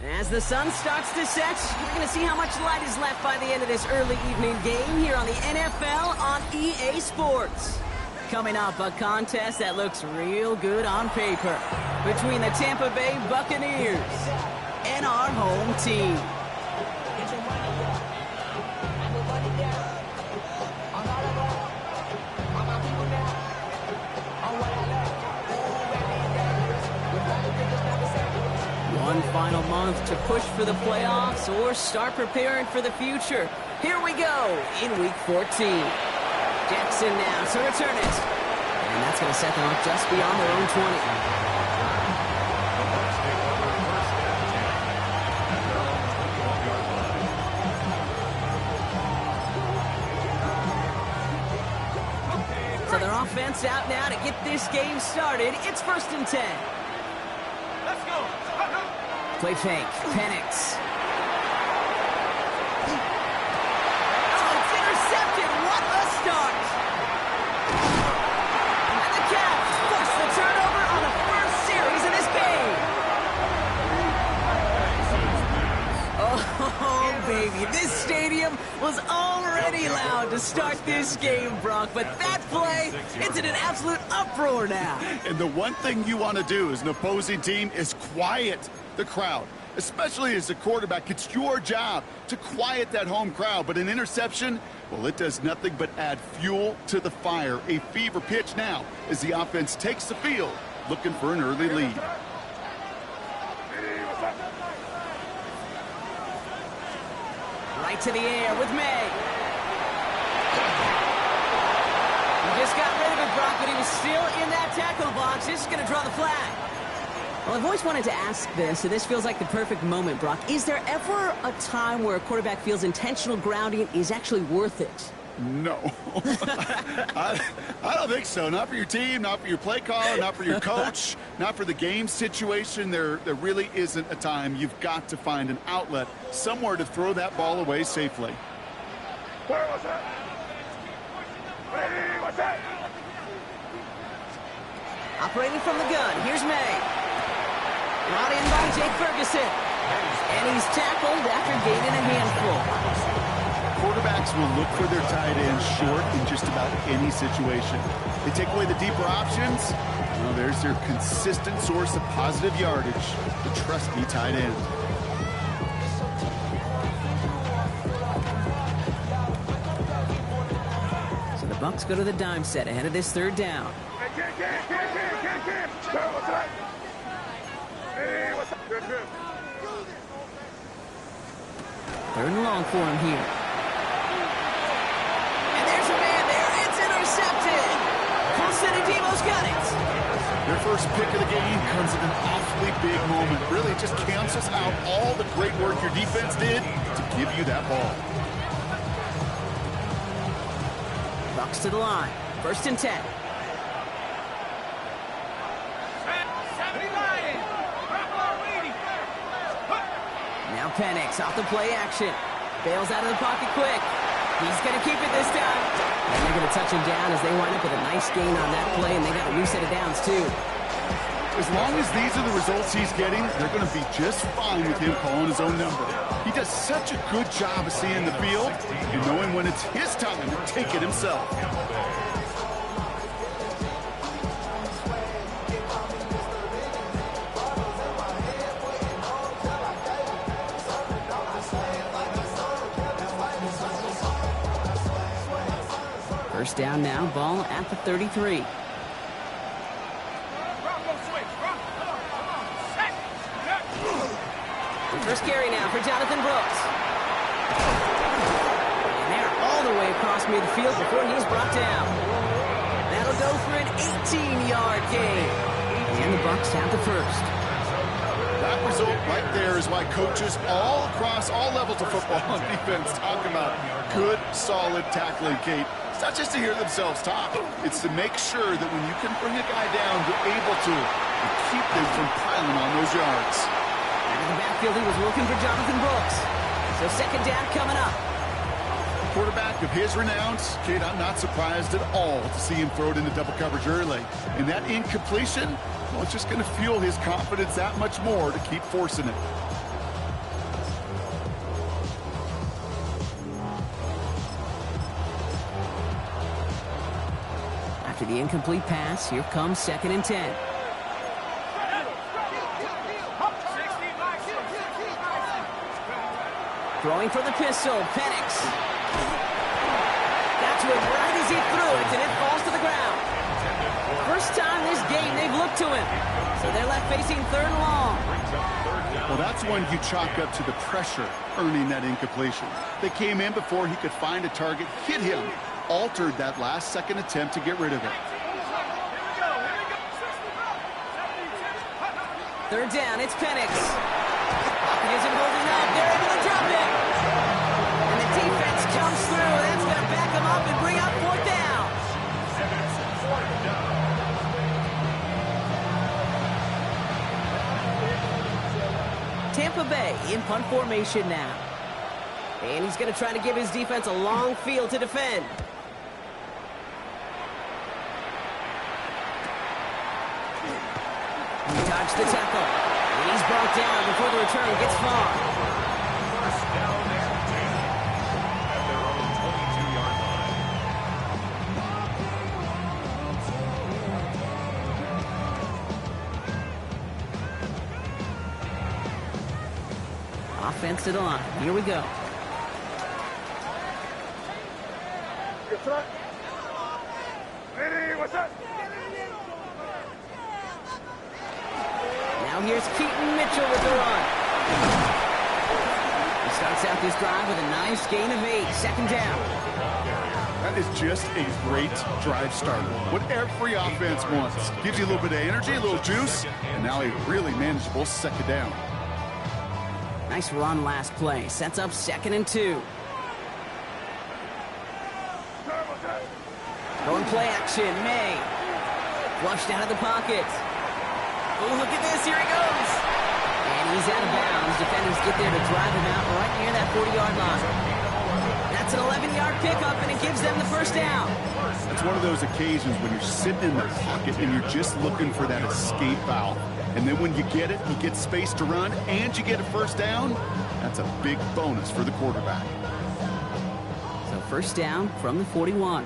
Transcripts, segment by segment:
As the sun starts to set, we're going to see how much light is left by the end of this early evening game here on the NFL on EA Sports. Coming up, a contest that looks real good on paper between the Tampa Bay Buccaneers and our home team. One final month to push for the playoffs or start preparing for the future. Here we go in Week 14. Jackson now to return it. And that's going to set them up just beyond their own 20. So their offense out now to get this game started. It's 1st and 10. Let's go. Play fake. Penix. Oh, it's intercepted. What a start. And the Cavs force the turnover on the first series of this game. Oh, baby. This stadium was already loud to start this game, Brock. But that play, it's in an absolute uproar now. And the one thing you want to do as an opposing team is quiet the crowd, especially as a quarterback. It's your job to quiet that home crowd, but an interception, well, it does nothing but add fuel to the fire. A fever pitch now as the offense takes the field, looking for an early lead. Right to the air with May. He just got rid of it, Brock, but he was still in that tackle box. This is going to draw the flag. Well, I've always wanted to ask this, and this feels like the perfect moment, Brock. Is there ever a time where a quarterback feels intentional grounding is actually worth it? No. I don't think so. Not for your team, not for your play caller, not for your coach, not for the game situation. There really isn't a time. You've got to find an outlet, somewhere to throw that ball away safely. What's that? What's that? Operating from the gun, here's May. Brought in by Jake Ferguson. And he's tackled after gaining a handful. Quarterbacks will look for their tight end short in just about any situation. They take away the deeper options. Well, there's their consistent source of positive yardage, the trusty tight end. So the Bucs go to the dime set ahead of this 3rd down. Third and long for him here. And there's a man there. It's intercepted. Wilson and Devo's got it. Their first pick of the game comes at an awfully big moment. Really just cancels out all the great work your defense did to give you that ball. Bucs to the line. 1st and 10. Now Penix off the play action. Bails out of the pocket quick. He's going to keep it this time. And they're going to touch him down as they wind up with a nice gain on that play, and they got a new set of downs, too. As long as these are the results he's getting, they're going to be just fine with him calling his own number. He does such a good job of seeing the field and knowing when it's his time to take it himself. First down now, ball at the 33. First carry now for Jonathan Brooks. And they're all the way across midfield before he's brought down. That'll go for an 18-yard gain. And the Bucs have the first. That result right there is why coaches all across all levels of football and defense talk about good, solid tackling, Kate. It's not just to hear themselves talk. It's to make sure that when you can bring a guy down, you're able to keep them from piling on those yards. Out of the backfield, he was looking for Jonathan Brooks. So 2nd down coming up. Quarterback of his renown, Kate, I'm not surprised at all to see him throw it into double coverage early. And that incompletion, well, it's just going to fuel his confidence that much more to keep forcing it. the incomplete pass. Here comes 2nd and 10. Throwing for the pistol, Penix. Got to it right as he threw it, and it falls to the ground. First time this game they've looked to him. So they're left facing 3rd and long. Well, that's one you chalk up to the pressure earning that incompletion. They came in before he could find a target, hit him, altered that last second attempt to get rid of it. 3rd down, it's Penix. Pocket isn't holding up. They're able to drop it. And the defense comes through. That's going to back them up and bring up 4th down. Tampa Bay in punt formation now. And he's going to try to give his defense a long field to defend. He dodged the tackle. And he's brought down before the return gets far. First down and 10 at their own 22-yard line. Offense to the line. Here we go. Ready, what's up? Now here's Keaton Mitchell with the run. He starts out this drive with a nice gain of 8. 2nd down. That is just a great drive starter. What every offense wants. Gives you a little bit of energy, a little juice, and now a really manageable 2nd down. Nice run last play. Sets up 2nd and 2. Going play action. May. Flushed out of the pocket. Oh, look at this. Here he goes. And he's out of bounds. Defenders get there to drive him out right near that 40-yard line. That's an 11-yard pickup, and it gives them the 1st down. It's one of those occasions when you're sitting in the pocket and you're just looking for that escape valve. And then when you get it, you get space to run, and you get a 1st down. That's a big bonus for the quarterback. So 1st down from the 41.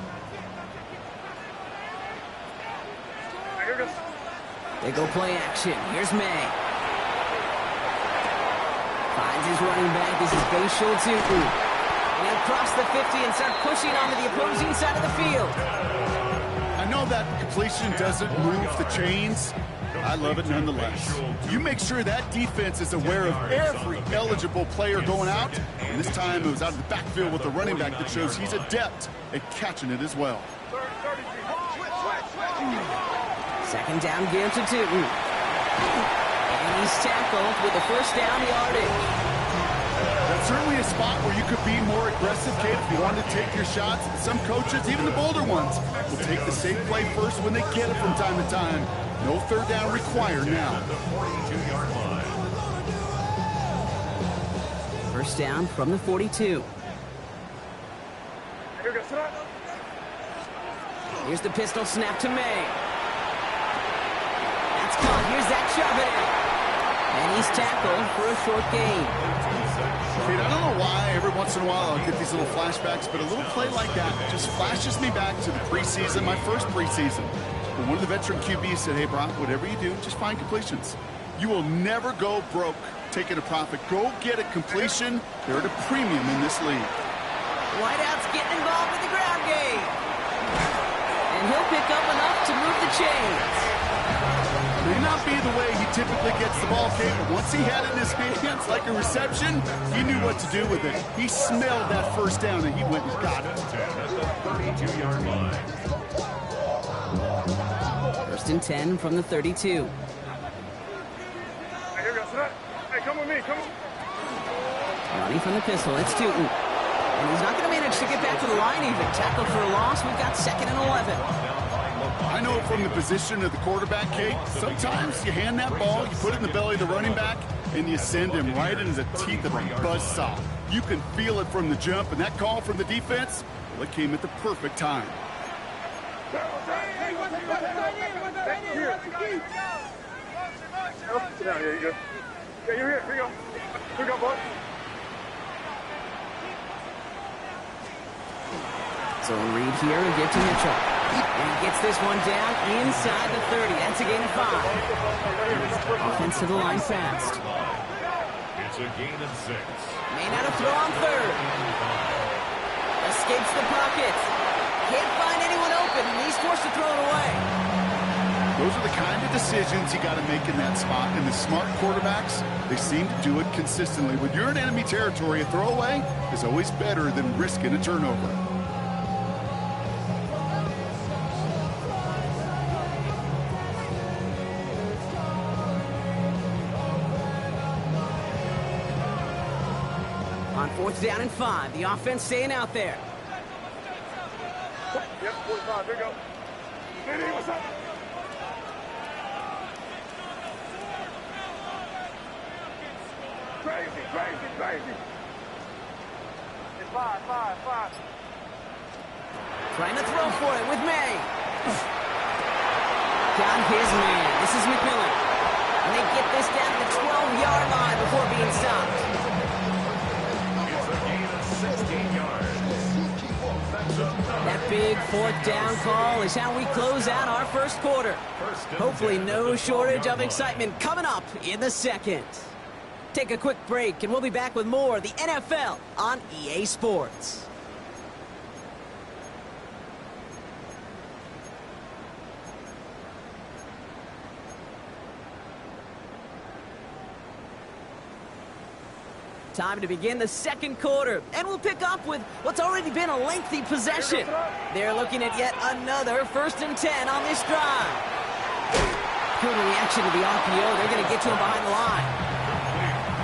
They go play action. Here's May. Finds his running back. This is Bayshul Tupu. And he'll cross the 50 and start pushing onto the opposing side of the field. I know that completion doesn't move the chains. I love it nonetheless. You make sure that defense is aware of every eligible player going out. And this time it was out of the backfield with the running back that shows he's adept at catching it as well. 2nd down given to Tupu. And he's tackled with the 1st down yardage. That's certainly a spot where you could be more aggressive, Kate, if you wanted to take your shots. Some coaches, even the bolder ones, will take the safe play first when they get it from time to time. No 3rd down required now. 1st down from the 42. Here's the pistol snap to May. That's caught. Here's Zach Charbonnet. And he's tackled for a short gain. Kate, I don't know why every once in a while I'll get these little flashbacks, but a little play like that just flashes me back to the preseason, my first preseason. When one of the veteran QBs said, hey, Brock, whatever you do, just find completions. You will never go broke taking a profit. Go get a completion. They're at a premium in this league. Whiteout's getting involved in the ground game. And he'll pick up enough to move the chains. May not be the way he typically gets the ball, Kate, but once he had it in his hands like a reception, he knew what to do with it. He smelled that 1st down, and he went and got it. 32-yard line. 1st and 10 from the 32. Hey, come with me, come on. Running from the pistol, it's Tupu. And he's not going to manage to get back to the line even. Tackled for a loss. We've got 2nd and 11. I know from the position of the quarterback, Kate, sometimes you hand that ball, you put it in the belly of the running back, and you send him right into the teeth of a buzzsaw. You can feel it from the jump, and that call from the defense, well, it came at the perfect time. Yeah, you're here. Here you go. Here you go, boy. Zone read here and get to Mitchell. And he gets this one down inside the 30. That's a gain of 5. Offense to the line fast. It's a gain of 6. May not have throw on third. Escapes the pocket. Can't find anyone open, and he's forced to throw it away. Those are the kind of decisions you got to make in that spot. And the smart quarterbacks, they seem to do it consistently. When you're in enemy territory, a throwaway is always better than risking a turnover. On 4th down and 5, the offense staying out there. Yep, 45. Here you go. Hey, what's up? Crazy. It's 5. Trying to throw for it with May. Got his man. This is McMillan. And they get this down to the 12-yard line before being stopped. It's a gain of 16 yards. That big 4th down call is how we close out our first quarter. Hopefully no shortage of excitement coming up in the second. Take a quick break, and we'll be back with more of the NFL on EA Sports. Time to begin the second quarter, and we'll pick up with what's already been a lengthy possession. They're looking at yet another 1st and 10 on this drive. Good reaction to the RPO. They're going to get to him behind the line.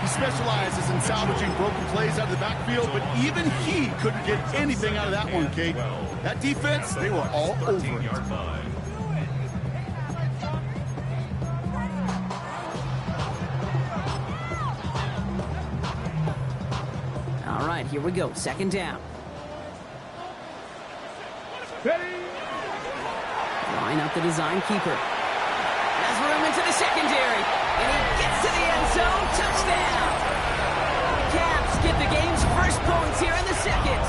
He specializes in salvaging broken plays out of the backfield, but even he couldn't get anything out of that one, Kate. That defense, they were all over it. All right, here we go. 2nd down. Line up the design keeper. Has room into the secondary. And he gets to the end zone. Touchdown. Cavs get the game's first points here in the second.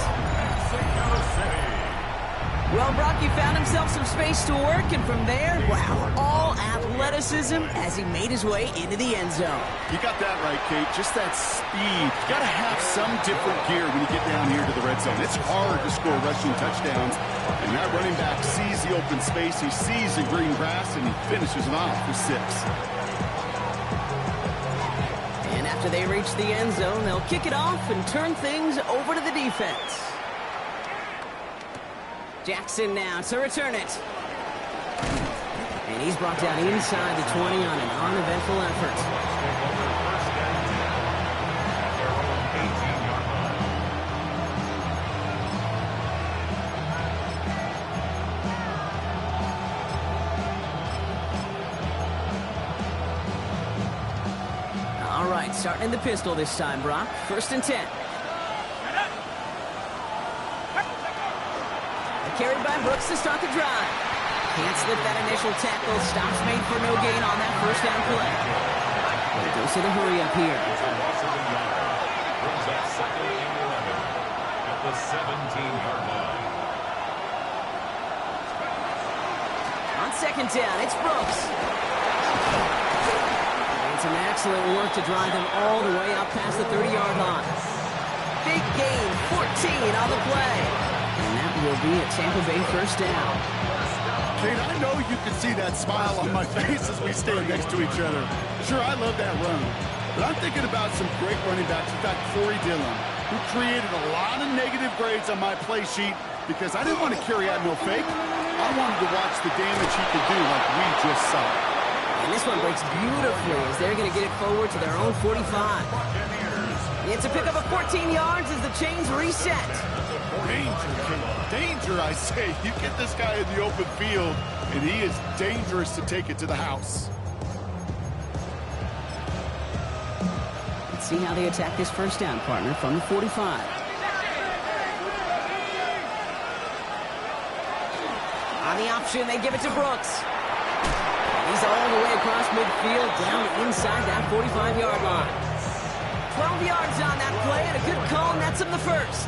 Well, Brock, he found himself some space to work, and from there, wow, all athleticism as he made his way into the end zone. You got that right, Kate. Just that speed. You got to have some different gear when you get down here to the red zone. It's hard to score rushing touchdowns. And that running back sees the open space. He sees the green grass, and he finishes it off for 6. And after they reach the end zone, they'll kick it off and turn things over to the defense. Jackson now to return it. And he's brought down inside the 20 on an uneventful effort. All right, starting in the pistol this time, Brock. 1st and 10. Carried by Brooks to start the drive. Can't slip that initial tackle. Stops made for no gain on that 1st down play. But it goes to the hurry up here. Brings up 2nd and 11 at the 17-yard line. On 2nd down, it's Brooks. And some excellent work to drive them all the way up past the 30-yard line. Big gain, 14 on the play. And that will be a Tampa Bay 1st down. Kate, I know you can see that smile on my face as we stand next to each other. Sure, I love that run. But I'm thinking about some great running backs. In fact, Corey Dillon, who created a lot of negative grades on my play sheet because I didn't want to carry out no fake. I wanted to watch the damage he could do like we just saw. And this one breaks beautifully as they're going to get it forward to their own 45. It's a pickup of 14 yards as the chains reset. Danger, Kate. Danger, I say. You get this guy in the open field, and he is dangerous to take it to the house. Let's see how they attack this 1st down, partner, from the 45. On the option, they give it to Brooks. He's all the way across midfield, down inside that 45-yard line. 12 yards on that play, and a good call nets him the first.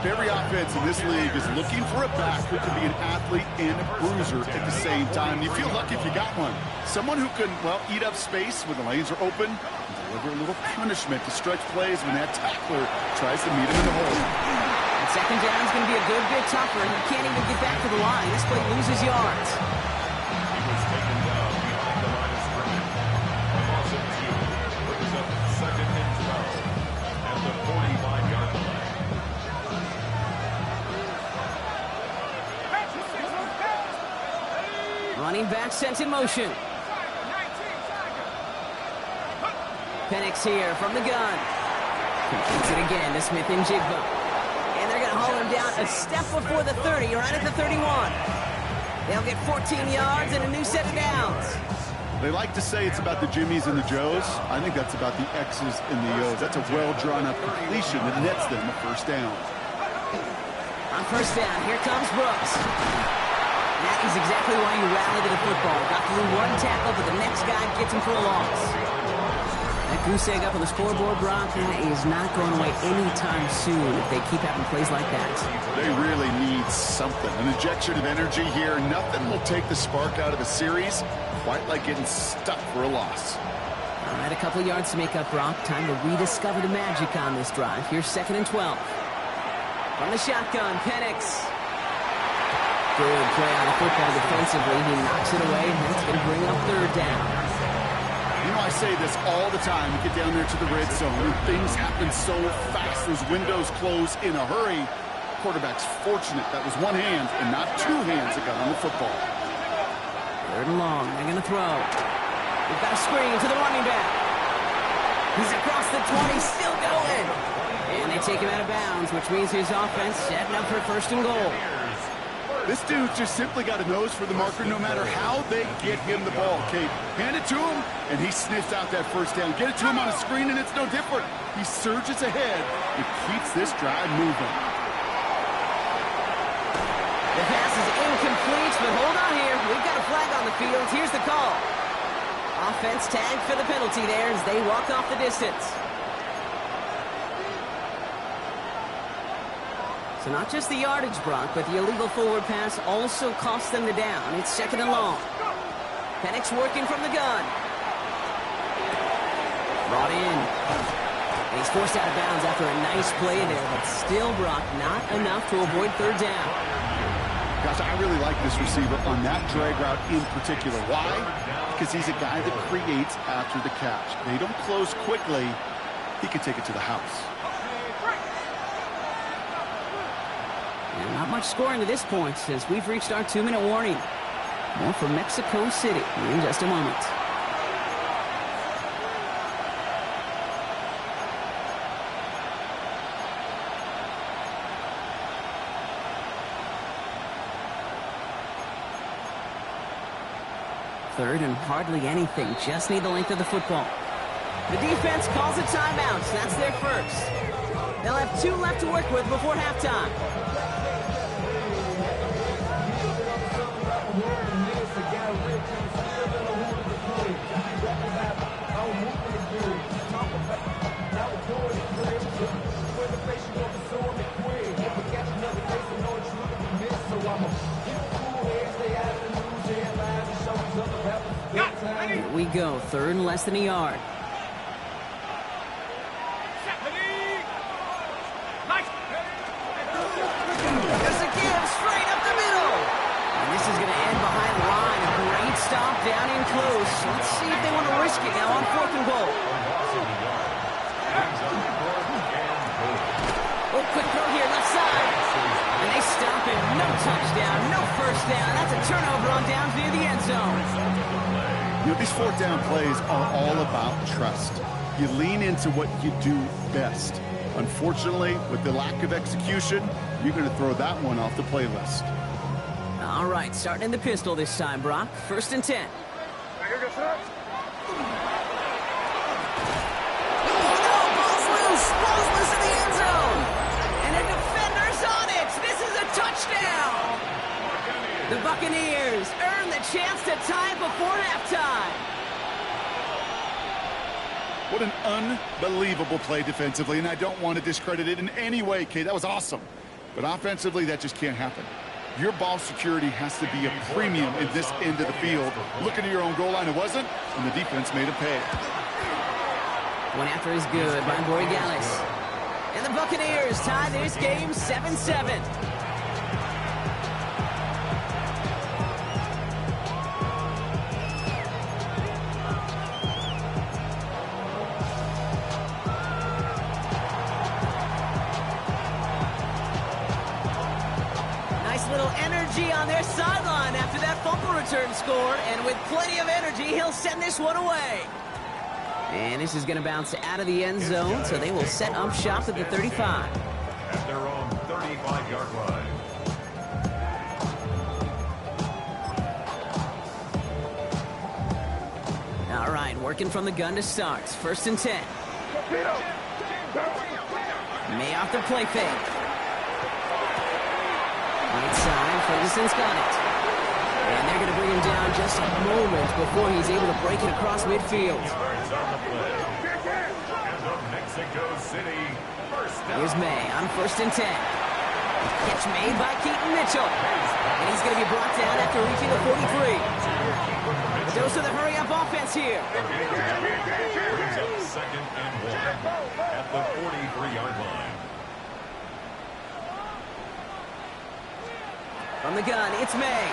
Every offense in this league is looking for a back who can be an athlete and a bruiser at the same time. You feel lucky if you got one. Someone who can, well, eat up space when the lanes are open and deliver a little punishment to stretch plays when that tackler tries to meet him in the hole. And second down is going to be a good bit tougher. He can't even get back to the line. This play loses yards. He was taken down behind the line of scrimmage. A loss of 2 brings up 2nd and 12 at the 45-yard line. Running back sent in motion. Penix here from the gun. Completes it again to Smith and Jigba. And they're going to haul him down a step before the 30, right at the 31. They'll get 14 yards and a new set of downs. They like to say it's about the Jimmies and the Joes. I think that's about the X's and the O's. That's a well-drawn-up completion that nets them a first down. On first down, here comes Brooks. That is exactly why you rally to the football. Got through one tackle, but the next guy gets him for a loss. That goose egg up on the scoreboard, Brock, that is not going away anytime soon if they keep having plays like that. They really need something. An injection of energy here. Nothing will take the spark out of a series quite like getting stuck for a loss. All right, a couple of yards to make up, Brock. Time to rediscover the magic on this drive. Here's 2nd and 12. From the shotgun, Penix. Good play on the football defensively. He knocks it away, and that's going to bring up 3rd down. You know, I say this all the time. You get down there to the red zone, and things happen so fast. Those windows close in a hurry. Quarterback's fortunate that was one hand and not 2 hands that got on the football. 3rd and long. They're going to throw. We've got a screen to the running back. He's across the 20, still going. And they take him out of bounds, which means his offense setting up for 1st and goal. This dude just simply got a nose for the marker no matter how they get him the ball, Kate. Hand it to him, and he sniffs out that first down. Get it to him on a screen, and it's no different. He surges ahead and keeps this drive moving. The pass is incomplete, but hold on here. We've got a flag on the field. Here's the call. Offense tagged for the penalty there as they walk off the distance. So not just the yardage, Brock, but the illegal forward pass also cost them the down. It's 2nd and long. Penix working from the gun. Brought in. And he's forced out of bounds after a nice play there, but still, Brock, not enough to avoid 3rd down. Gosh, I really like this receiver on that drag route in particular. Why? Because he's a guy that creates after the catch. They don't close quickly. He could take it to the house. And not much scoring to this point since we've reached our 2-minute warning. More from Mexico City in just a moment. Third and hardly anything. Just need the length of the football. The defense calls a timeout. So that's their first. They'll have 2 left to work with before halftime. Here we go. 3rd and less than a yard. There's a give straight up the middle. And this is going to end behind the line. A great stop down in close. Let's see if they want to risk it now on 4th and goal. Oh, quick throw here, left side. And they stop it. No touchdown, no first down. That's a turnover on downs near the end zone. You know, these 4th down plays are all about trust. You lean into what you do best. Unfortunately, with the lack of execution, you're going to throw that one off the playlist. All right, starting in the pistol this time, Brock. 1st and 10. Ball's loose in the end zone. And a defender's on it. This is a touchdown. The Buccaneers earn. chance to tie before halftime. What an unbelievable play defensively, and I don't want to discredit it in any way, Kate. That was awesome. But offensively, that just can't happen. Your ball security has to be a premium in this end of the field. Looking at your own goal line, it wasn't, and the defense made him pay. One after is good by Borregales. And the Buccaneers tie this game 7-7. Little energy on their sideline after that fumble return score, and with plenty of energy, he'll send this one away. And this is going to bounce out of the end zone, so they will set up shop at the 35. At their own 35-yard line. All right, working from the gun to start. 1st and 10. May off the play fake. Right side, Ferguson's got it. And they're going to bring him down just a moment before he's able to break it across midfield. Here's May on 1st and 10. Catch made by Keaton Mitchell. And he's going to be brought down after reaching the 43. A dose of the hurry-up offense here. Brings up 2nd and 1 at the 43-yard line. From the gun, it's May.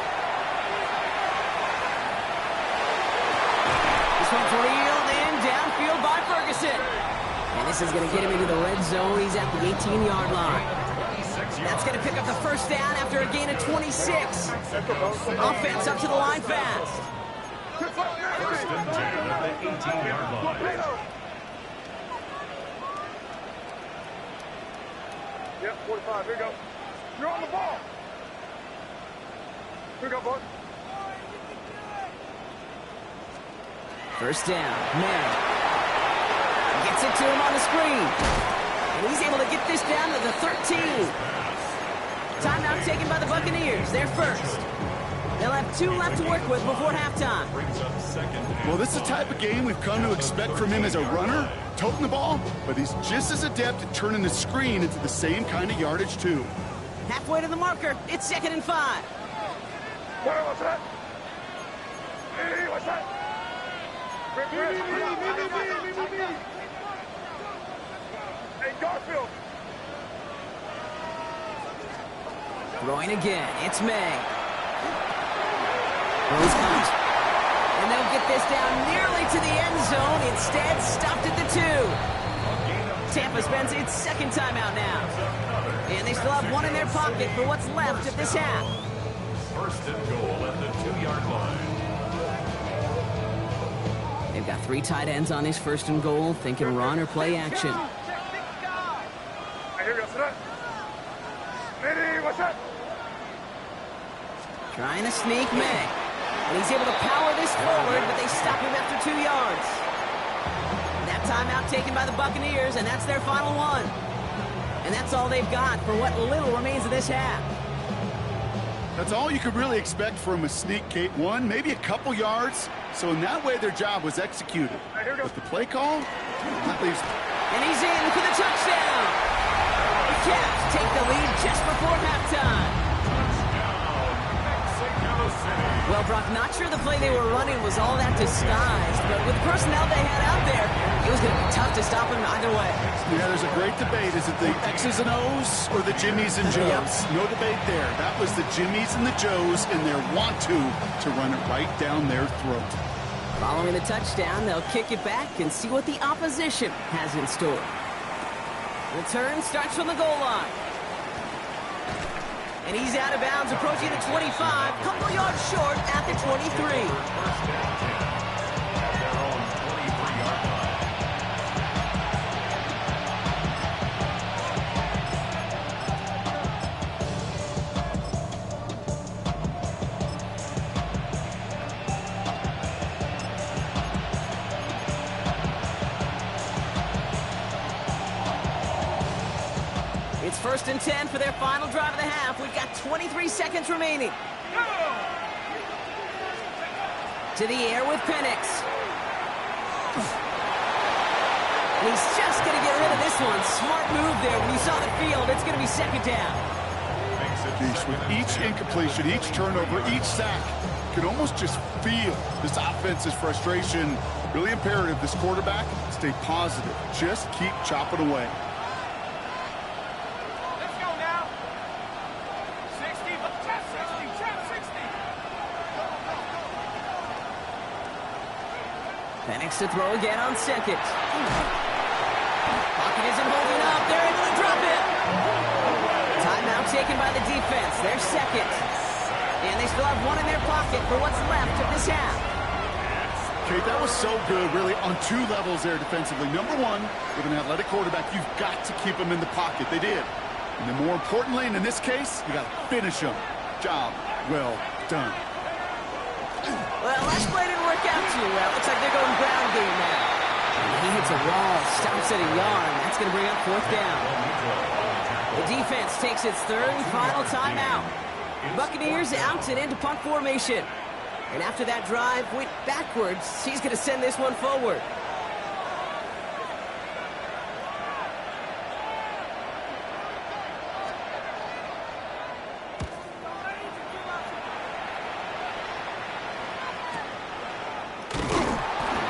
This one's reeled in downfield by Ferguson. And this is going to get him into the red zone. He's at the 18-yard line. That's going to pick up the 1st down after a gain of 26. Offense up to the line fast. 1st and 10 at the 18-yard line. Yep, 45. Here you go. You're on the ball. Here we go, boy. 1st down, May. Gets it to him on the screen. And he's able to get this down to the 13. Timeout taken by the Buccaneers. They're first. They'll have 2 left to work with before halftime. Well, this is the type of game we've come to expect from him as a runner, toting the ball, but he's just as adept at turning the screen into the same kind of yardage, too. Halfway to the marker. It's 2nd and 5. What's that? Hey, what's that? Hey, Garfield. Throwing again. It's May. Throws out. And they'll get this down nearly to the end zone. Instead, stopped at the 2. Tampa spends its 2nd timeout now. And they still have 1 in their pocket for what's left of this half. 1st and goal at the 2-yard line. They've got 3 tight ends on his 1st and goal, thinking run or play action. Trying to sneak May. And he's able to power this forward, but they stop him after 2 yards. That timeout taken by the Buccaneers, and that's their final one. And that's all they've got for what little remains of this half. That's all you could really expect from a sneak, Kate. 1, maybe a couple yards. So in that way, their job was executed. But the play call, that leaves... And he's in for the touchdown. The Cavs take the lead just before halftime. Well, Brock, not sure the play they were running was all that disguised, but with the personnel they had out there, it was going to be tough to stop him either way. Yeah, there's a great debate. Is it the X's and O's or the Jimmies and Joes? No debate there. That was the Jimmies and the Joes and their want-to run it right down their throat. Following the touchdown, they'll kick it back and see what the opposition has in store. Return starts from the goal line. And he's out of bounds, approaching the 25, couple yards short at the 23. It's 1st and 10 for their final drive of the half. We've got 23 seconds remaining. To the air with Penix. And he's just going to get rid of this one. Smart move there. When you saw the field, it's going to be second down. With each incompletion, each turnover, each sack, you can almost just feel this offense's frustration. Really imperative, this quarterback, stay positive. Just keep chopping away. Let's go now. 60, 60. Penix to throw again on second. Pocket isn't holding up. They're able to drop it. Timeout taken by the defense. They're second. And they still have one in their pocket for what's left of this half. Okay, that was so good, really, on two levels there defensively. Number one, with an athletic quarterback, you've got to keep him in the pocket. They did. And then more importantly, and in this case, you got to finish him. Job well done. Well, last play didn't work out too well. Looks like they're going ground game now. And he hits a wall, stops at a yard. That's going to bring up fourth down. The defense takes its third and final timeout. Buccaneers out and into punt formation. And after that drive went backwards, he's going to send this one forward.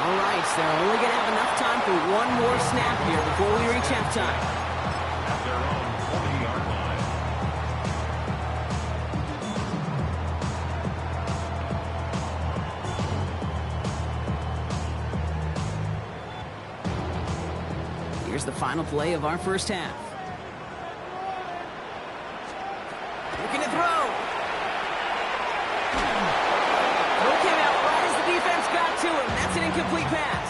All right, so they're only going to have enough time for one more snap here before we reach halftime. At their own 40-yard line. Here's the final play of our first half. Looking to throw. Throw came out right as the defense got to him. That's an incomplete pass.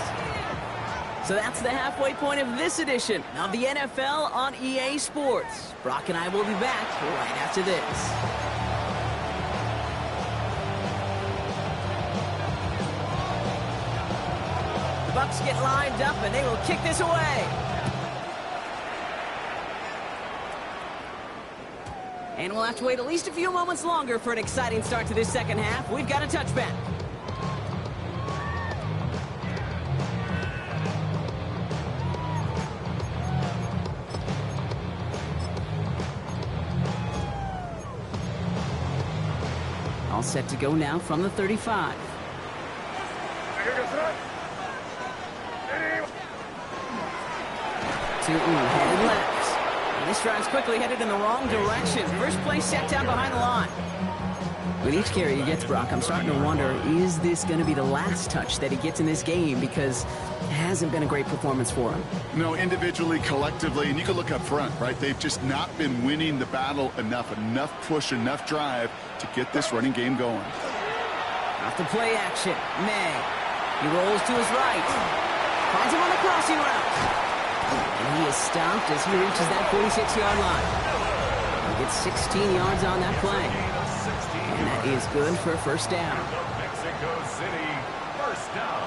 So that's the halfway point of this edition of the NFL on EA Sports. Brock and I will be back right after this. The Bucs get lined up and they will kick this away. And we'll have to wait at least a few moments longer for an exciting start to this second half. We've got a touchback. All set to go now from the 35. Headed left. And this drive's quickly headed in the wrong direction. First play set down behind the line. With each carry he gets, Brock, I'm starting to wonder, is this going to be the last touch that he gets in this game? Because it hasn't been a great performance for him. No, individually, collectively, and you can look up front, right? They've just not been winning the battle enough push, enough drive to get this running game going. Off the play action, May. He rolls to his right. Finds him on the crossing route. And he is stopped as he reaches that 46-yard line. He gets 16 yards on that play. And that is good for a first down. Mexico City, first down.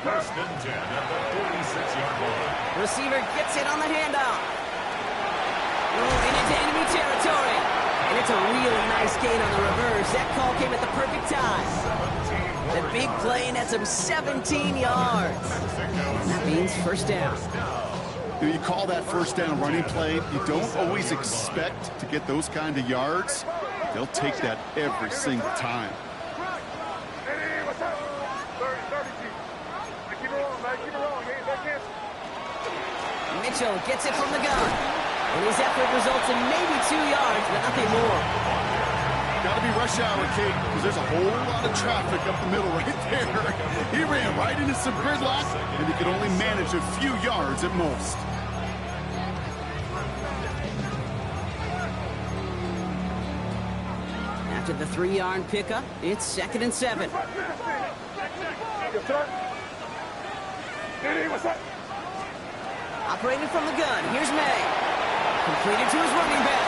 First and 10 at the 46-yard line. Receiver gets it on the handoff. Rolling into enemy territory. And it's a really nice gain on the reverse. That call came at the perfect time. The big play, and that's him 17 yards. And that means first down. You call that first down running play. You don't always expect to get those kind of yards. They'll take that every single time. Mitchell gets it from the gun. And his effort results in maybe 2 yards, but nothing more. Got to be rush hour, Kate, because there's a whole lot of traffic up the middle right there. He ran right into some gridlock, and he could only manage a few yards at most. After the 3-yard pickup, it's 2nd and 7. Operating from the gun, here's May. Completed to his running back.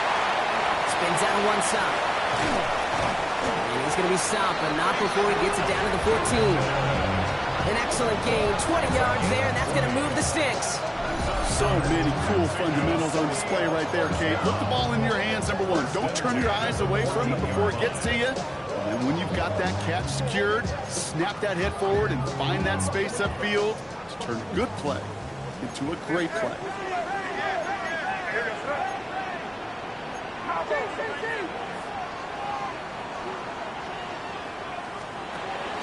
Spins out on one side. And he's going to be stopped, but not before he gets it down to the 14. An excellent gain, 20 yards there, and that's going to move the sticks. So many cool fundamentals on display right there, Kate. Put the ball in your hands, number one. Don't turn your eyes away from it before it gets to you. And then when you've got that catch secured, snap that head forward and find that space upfield. turn good play into a great play.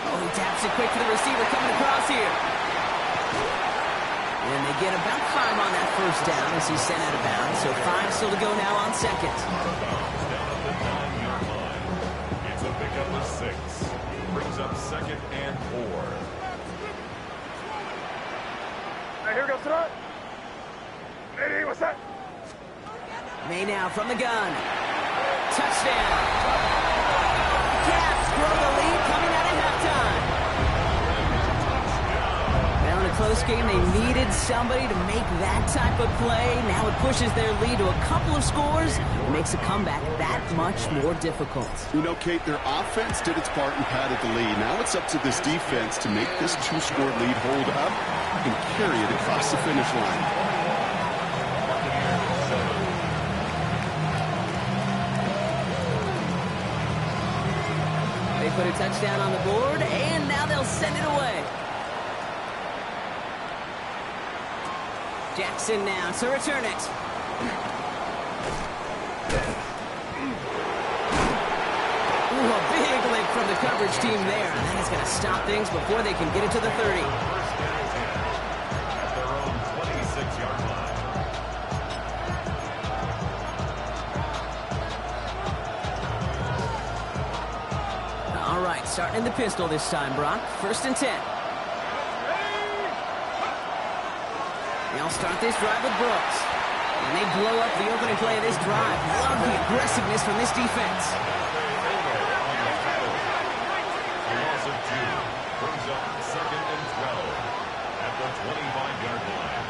Oh, he taps it quick to the receiver coming across here. And they get about 5 on that first down as he's sent out of bounds. So 5 still to go now on second. Down at the 9-yard line. It's a pickup of 6. Brings up 2nd and 4. Hey, here goes tonight. Hey, what's that? May now from the gun. Touchdown. Cavs grow the lead coming out of halftime. Well, in a close game, they needed somebody to make that type of play. Now it pushes their lead to a couple of scores. It makes a comeback that much more difficult. You know, Kate, their offense did its part and padded the lead. Now it's up to this defense to make this 2-score lead hold up and carry it across the finish line. They put a touchdown on the board, and now they'll send it away. Jackson now to return it. Ooh, a big lick from the coverage team there. And that is going to stop things before they can get it to the 30. First down and 10 at their own 26-yard line. All right, starting in the pistol this time, Brock. 1st and 10. They'll start this drive with Brooks. And they blow up the opening play of this drive. Love the aggressiveness from this defense. A loss of 2 brings up 2nd and 12 at the 25-yard line.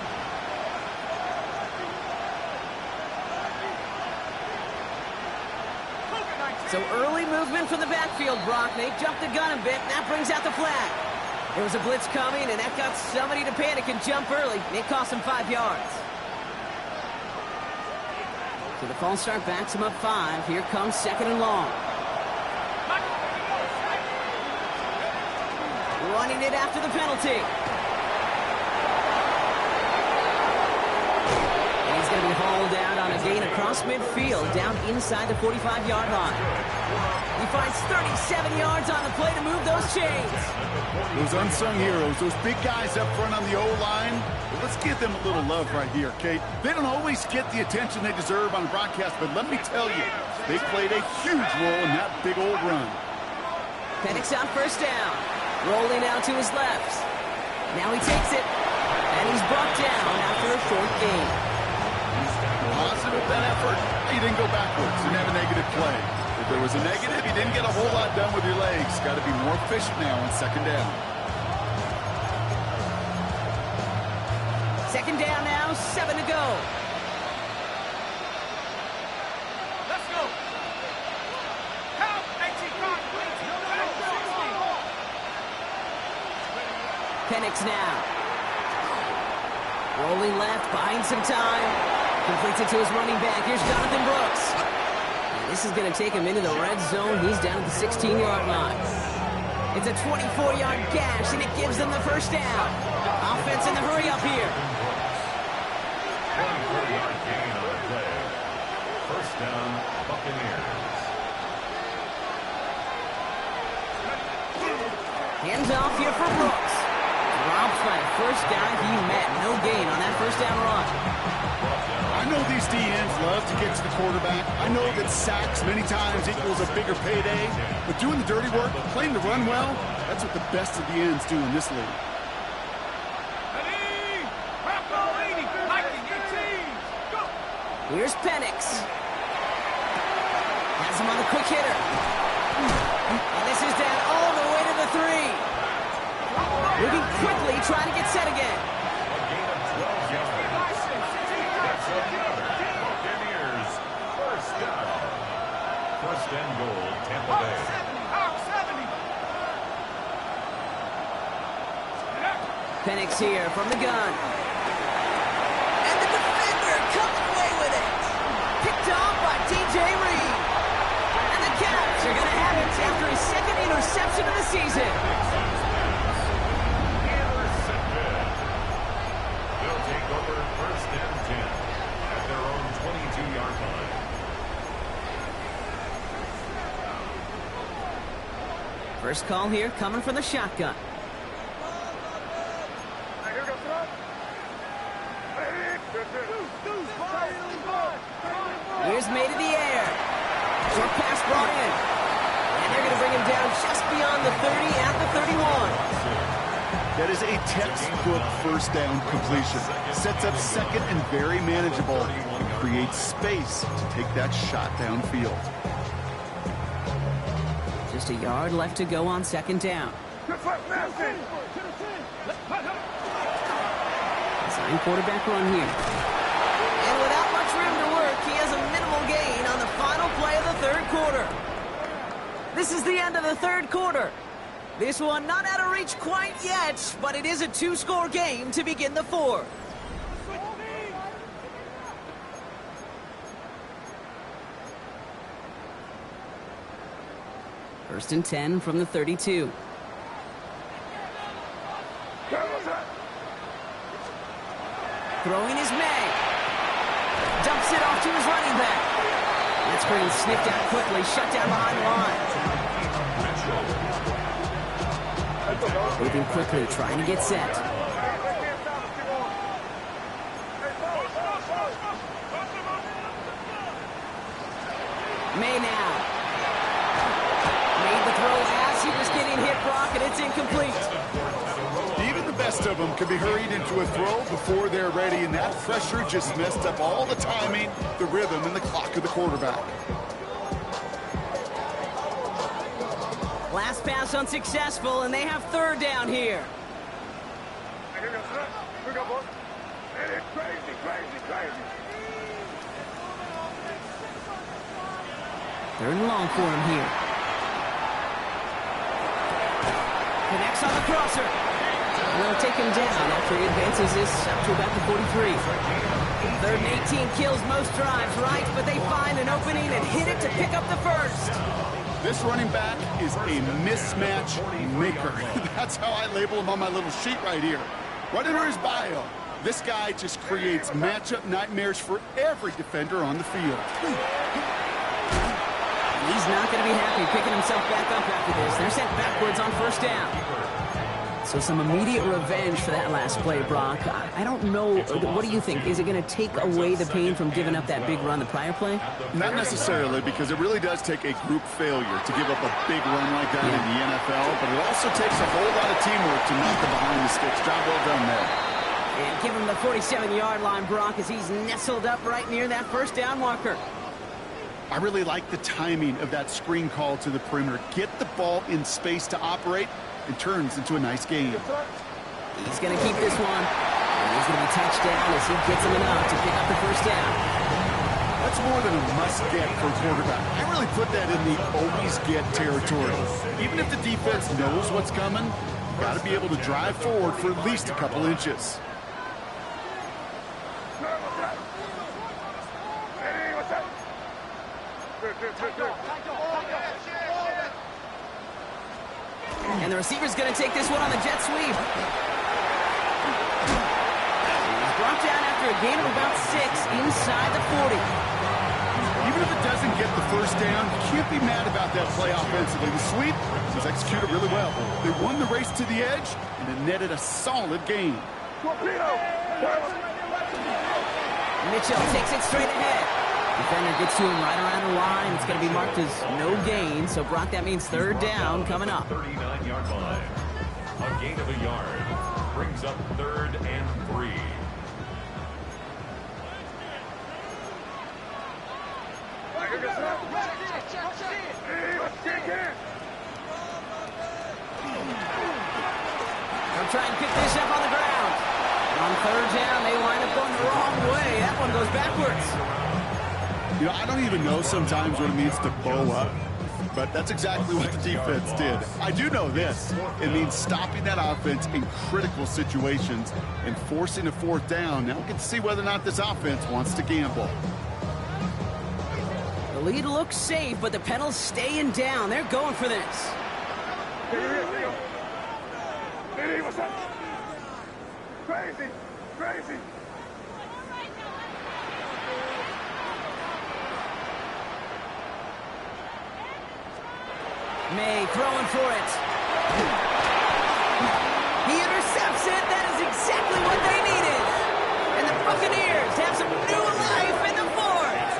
So early movement from the backfield, Brock. They jumped the gun a bit, and that brings out the flag. There was a blitz coming, and that got somebody to panic and jump early. It cost them 5 yards. So the false start backs him up 5. Here comes 2nd and long. Running it after the penalty. And he's going to be hauled out on a gain across midfield, down inside the 45-yard line. He finds 37 yards on the play to move those chains. Those unsung heroes, those big guys up front on the O-line, well, let's give them a little love right here, Kate. They don't always get the attention they deserve on broadcast, but let me tell you, they played a huge role in that big old run. Penix on 1st down. Rolling out to his left. Now he takes it, and he's brought down after a short gain. Positive that effort. He didn't go backwards. Didn't have a negative play. If there was a negative, you didn't get a whole lot done with your legs. Got to be more efficient now on 2nd down. 2nd down now, 7 to go. Let's go. Count 18 times. Penix now. Rolling left, buying some time. Completes it to his running back. Here's Jonathan Brooks. And this is going to take him into the red zone. He's down at the 16-yard line. It's a 24-yard gash, and it gives them the 1st down. Offense in the hurry up here. 24-yard gain on the play. 1st down, Buccaneers. Hands off here for Brooks. Dropped by the first guy he met. No gain on that 1st down run. I know these DNs love to get to the quarterback. I know that sacks many times equals a bigger payday. But doing the dirty work, playing the run well, that's what the best of the ends do in this league. Here's Penix. Has him on the quick hitter. And this is down all the way to the 3. Moving quickly, trying to get set again. A gain of 12 yards. That's another Buccaneers 1st down. 1st and goal, Tampa Bay. Penix here from the gun. And the defender comes away with it. Picked off by DJ Reed. And the Cavs are going to have it after his 2nd interception of the season. will take over 1st and 10 at their own 22-yard line. First call here coming from the shotgun. Here's made in the air. Short pass brought in. And they're going to bring him down just beyond the 30 at the 31. That is a textbook first down completion. Sets up second and very manageable. And creates space to take that shot downfield. Just a yard left to go on second down. Design quarterback run here. And without much room to work, he has a minimal gain on the final play of the third quarter. This is the end of the third quarter. This one not out of reach quite yet, but it is a two-score game to begin the fourth. First and 10 from the 32. Throwing is May. Dumps it off to his running back. That screen sniffed out quickly, shut down behind the line. Moving quickly, trying to get set. May now. Made the throw as he was getting hit, Brock, and it's incomplete. Even the best of them can be hurried into a throw before they're ready, and that pressure just messed up all the timing, the rhythm, and the clock of the quarterback. Last pass unsuccessful, and they have third down here. Third and long for him here. Connects on the crosser. And they'll take him down after he advances this up to about the 43. Third and 18 kills most drives, right? But they find an opening and hit it to pick up the first. This running back is a mismatch maker. That's how I label him on my little sheet right here. Right under his bio. This guy just creates matchup nightmares for every defender on the field. He's not going to be happy picking himself back up after this. They're sent backwards on first down. So some immediate revenge for that last play, Brock. I don't know. What do you think? Is it going to take away the pain from giving up that big run the prior play? Not necessarily, because it really does take a group failure to give up a big run like that in the NFL, but it also takes a whole lot of teamwork to knock them behind the sticks. Job well done there. And give him the 47-yard line, Brock, as he's nestled up right near that first down marker. I really like the timing of that screen call to the perimeter. Get the ball in space to operate. It turns into a nice game. He's going to keep this one. And he's going to be touchdown as he gets him enough to pick up the first down. That's more than a must-get for a quarterback. I really put that in the always-get territory. Even if the defense knows what's coming, you've got to be able to drive forward for at least a couple inches. And the receiver's going to take this one on the jet sweep. He's brought down after a gain of about 6 inside the 40. Even if it doesn't get the first down, you can't be mad about that play offensively. The sweep was executed really well. They won the race to the edge, and it netted a solid gain. Mitchell takes it straight ahead. Defender gets to him right around the line. It's going to be marked as no gain. So, Brock, that means third down coming up. 39-yard line. A gain of a yard brings up 3rd and 3. They'll try and pick this up on the ground. On third down, they wind up going the wrong way. That one goes backwards. You know, I don't even know sometimes what it means to bow up, but that's exactly what the defense did. I do know this. It means stopping that offense in critical situations and forcing a fourth down. Now we get to see whether or not this offense wants to gamble. The lead looks safe, but the pedals staying down. They're going for this. What's up? Crazy. Crazy. May throwing for it. He intercepts it. That is exactly what they needed. And the Buccaneers have some new life in the fourth.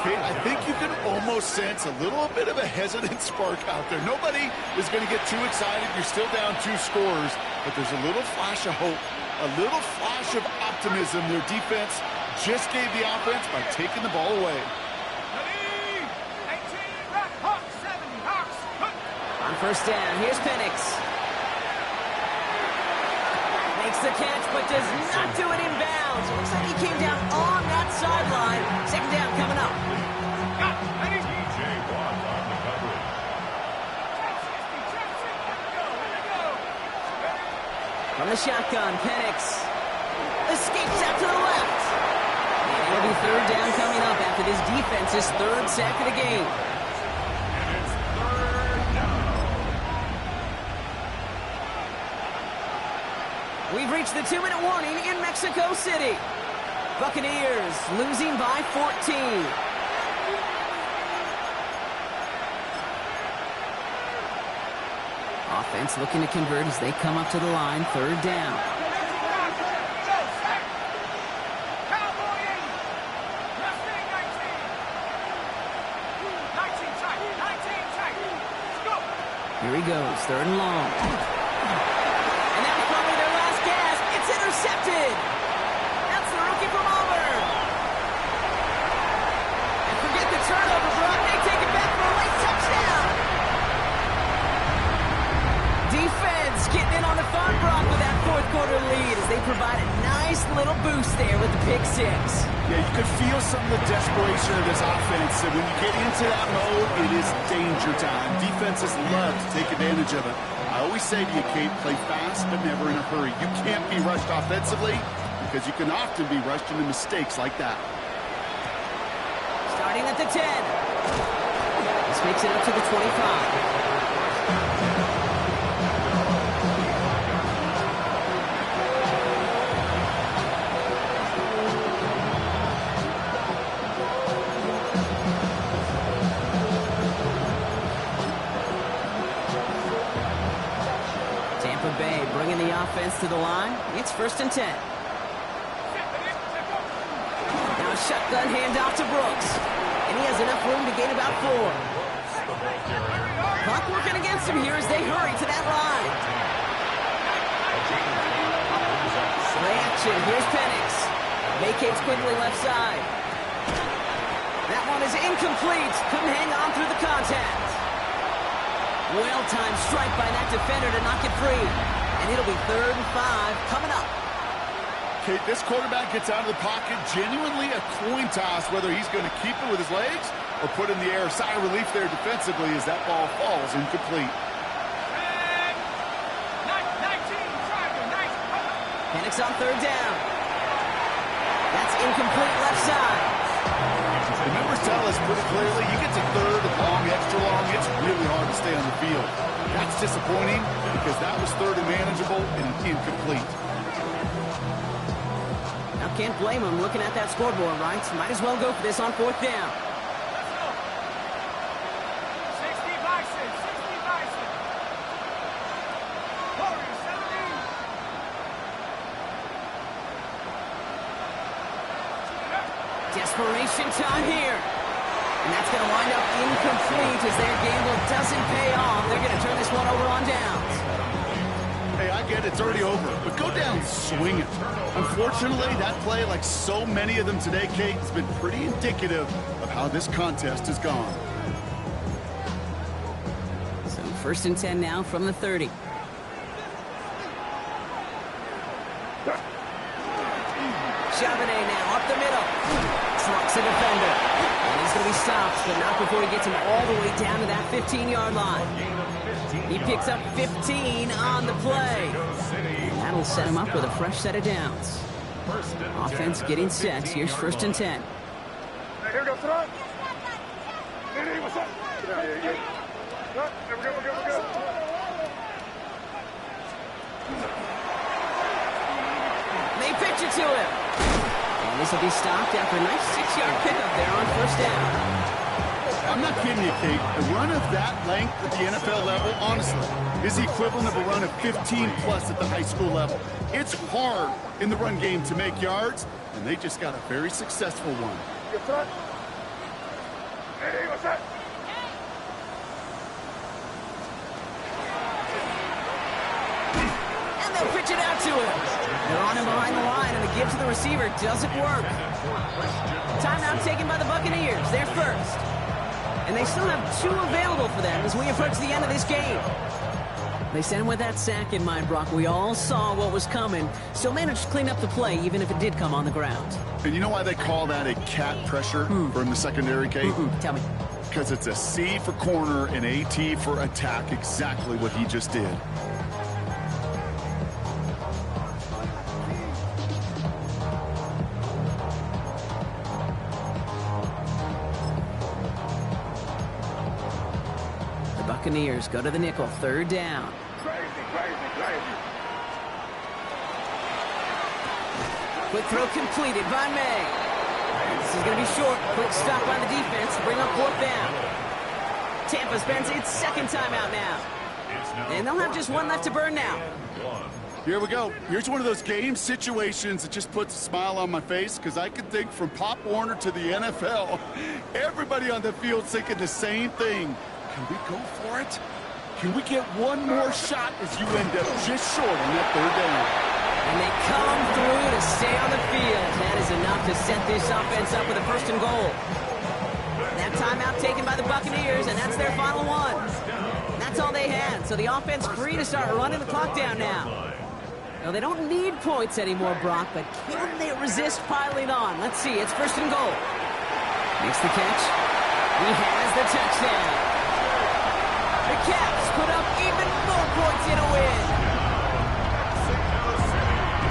Okay, I think you can almost sense a little bit of a hesitant spark out there. Nobody is going to get too excited. You're still down 2 scores, but there's a little flash of hope, a little flash of optimism. Their defense just gave the offense by taking the ball away. On first down, here's Penix. Makes the catch, but does not do it in bounds. Looks like he came down on that sideline. Second down coming up. DJ Watt on the coverage. From the shotgun, Penix escapes out to the left. And it'll be third down coming up after this defense's 3rd sack of the game. And it's 3rd down. We've reached the 2-minute warning in Mexico City. Buccaneers losing by 14. Offense looking to convert as they come up to the line. 3rd down. Here he goes, 3rd and long. And that was probably their last gasp. It's intercepted. That's the rookie from Auburn. And forget the turnover, Brock. They take it back for a late touchdown. Defense getting in on the fun, Brock, with that 4th quarter lead as they provide a nice little boost there with the pick 6. Yeah, you could feel some of the desperation of this offense. And when you get into that mode, it is danger time. Defenses love to take advantage of it. I always say to you, Kate, play fast but never in a hurry. You can't be rushed offensively because you can often be rushed into mistakes like that. Starting at the 10. This makes it up to the 25. Bay bringing the offense to the line. It's 1st and 10. Now a shotgun handoff to Brooks. And he has enough room to gain about 4. Clock working against him here as they hurry to that line. Play action. Here's Penix. Vacates quickly left side. That one is incomplete. Couldn't hang on through the contact. Well-timed strike by that defender to knock it free. And it'll be 3rd and 5 coming up. Kate, this quarterback gets out of the pocket, genuinely a coin toss whether he's going to keep it with his legs or put in the air. Sigh of relief there defensively as that ball falls incomplete. Penix on 3rd down. That's incomplete left side. The numbers tell us pretty clearly, you get to 3rd and long, extra long, it's really hard to stay on the field. That's disappointing because that was 3rd and manageable and incomplete. Now can't blame him looking at that scoreboard, right? Might as well go for this on 4th down. Desperation time here. And that's going to wind up incomplete as their gamble doesn't pay off. They're going to turn this one over on downs. Hey, I get it. It's already over. But go down swinging. Unfortunately, that play, like so many of them today, Kate, has been pretty indicative of how this contest has gone. So 1st and 10 now from the 30. Charbonnet now up the middle. Trucks a defender. And he's going to be stopped, but not before he gets him all the way down to that 15-yard line. He picks up 15 on the play. And that'll set him up with a fresh set of downs. Offense getting set. Here's 1st and 10. Here we go, Tron. Hey, what's up? Yeah. We're good. pitch it to him. And this will be stopped after a nice 6-yard pickup there on first down. I'm not kidding you, Kate. A run of that length at the NFL level, honestly, is the equivalent of a run of 15-plus at the high school level. It's hard in the run game to make yards, and they just got a very successful one. Your front. Hey, what's that? And they'll pitch it out to him. They're on him behind the line, and the give to the receiver doesn't work. Timeout taken by the Buccaneers. They're first. And they still have 2 available for them as we approach the end of this game. They sent him with that sack in mind, Brock. We all saw what was coming. Still managed to clean up the play, even if it did come on the ground. And you know why they call that a cat pressure from the secondary, Kate? Tell me. Because it's a C for corner and a T for attack, exactly what he just did. Buccaneers go to the nickel, 3rd down. Crazy. Quick throw completed by May. This is going to be short. Quick stop by the defense to bring up 4th down. Tampa spends its 2nd timeout now. And they'll have just 1 left to burn now. Here we go. Here's one of those game situations that just puts a smile on my face because I can think from Pop Warner to the NFL. Everybody on the field thinking the same thing. Can we go for it? Can we get one more shot as you end up just short on that 3rd down? And they come through to stay on the field. That is enough to set this offense up with a 1st and goal. That timeout taken by the Buccaneers, and that's their final one. And that's all they had, so the offense free to start running the clock down now. Now, they don't need points anymore, Brock, but can they resist piling on? Let's see, it's 1st and goal. Makes the catch. He has the touchdown. The Caps put up even more points in a win.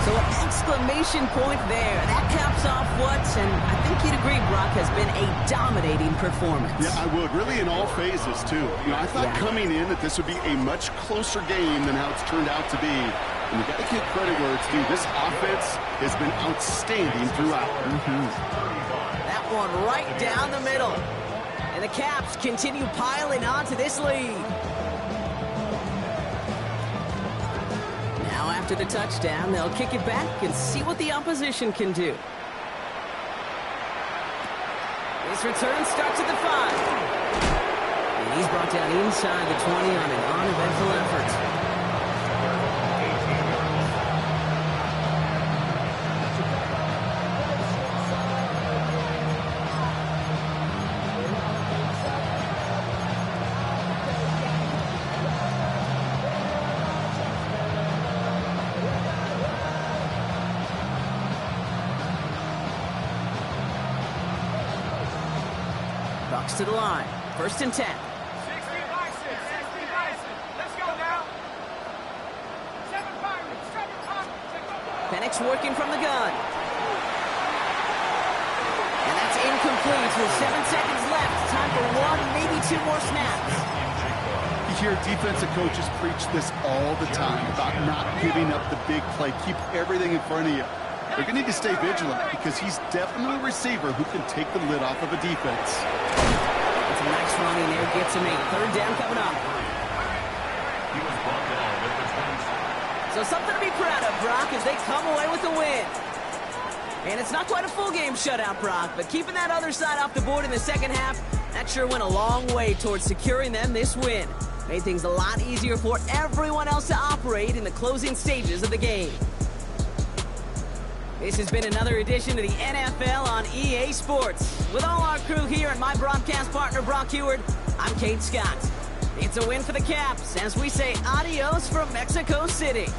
So an exclamation point there. That caps off what, and I think you'd agree, Brock, has been a dominating performance. Yeah, I would. Really in all phases, too. You know, I thought coming in that this would be a much closer game than how it's turned out to be. And you got to give credit where it's due. This offense has been outstanding throughout. That one right down the middle. And the Caps continue piling on to this lead. Now after the touchdown, they'll kick it back and see what the opposition can do. This return starts at the 5. And he's brought down inside the 20 on an uneventful effort. Bucks to the line. 1st and 10. 60 Let's go now. 7-5. Penix working from the gun. And that's incomplete with 7 seconds left. Time for 1, maybe 2 more snaps. You hear defensive coaches preach this all the time about not giving up the big play. Keep everything in front of you. They're going to need to stay vigilant because he's definitely a receiver who can take the lid off of a defense. It's a nice run in there. Gets him 8. 3rd down coming up. So something to be proud of, Brock, as they come away with the win. And it's not quite a full game shutout, Brock, but keeping that other side off the board in the 2nd half, that sure went a long way towards securing them this win. Made things a lot easier for everyone else to operate in the closing stages of the game. This has been another edition of the NFL on EA Sports. With all our crew here and my broadcast partner, Brock Heward, I'm Kate Scott. It's a win for the Caps as we say adios from Mexico City.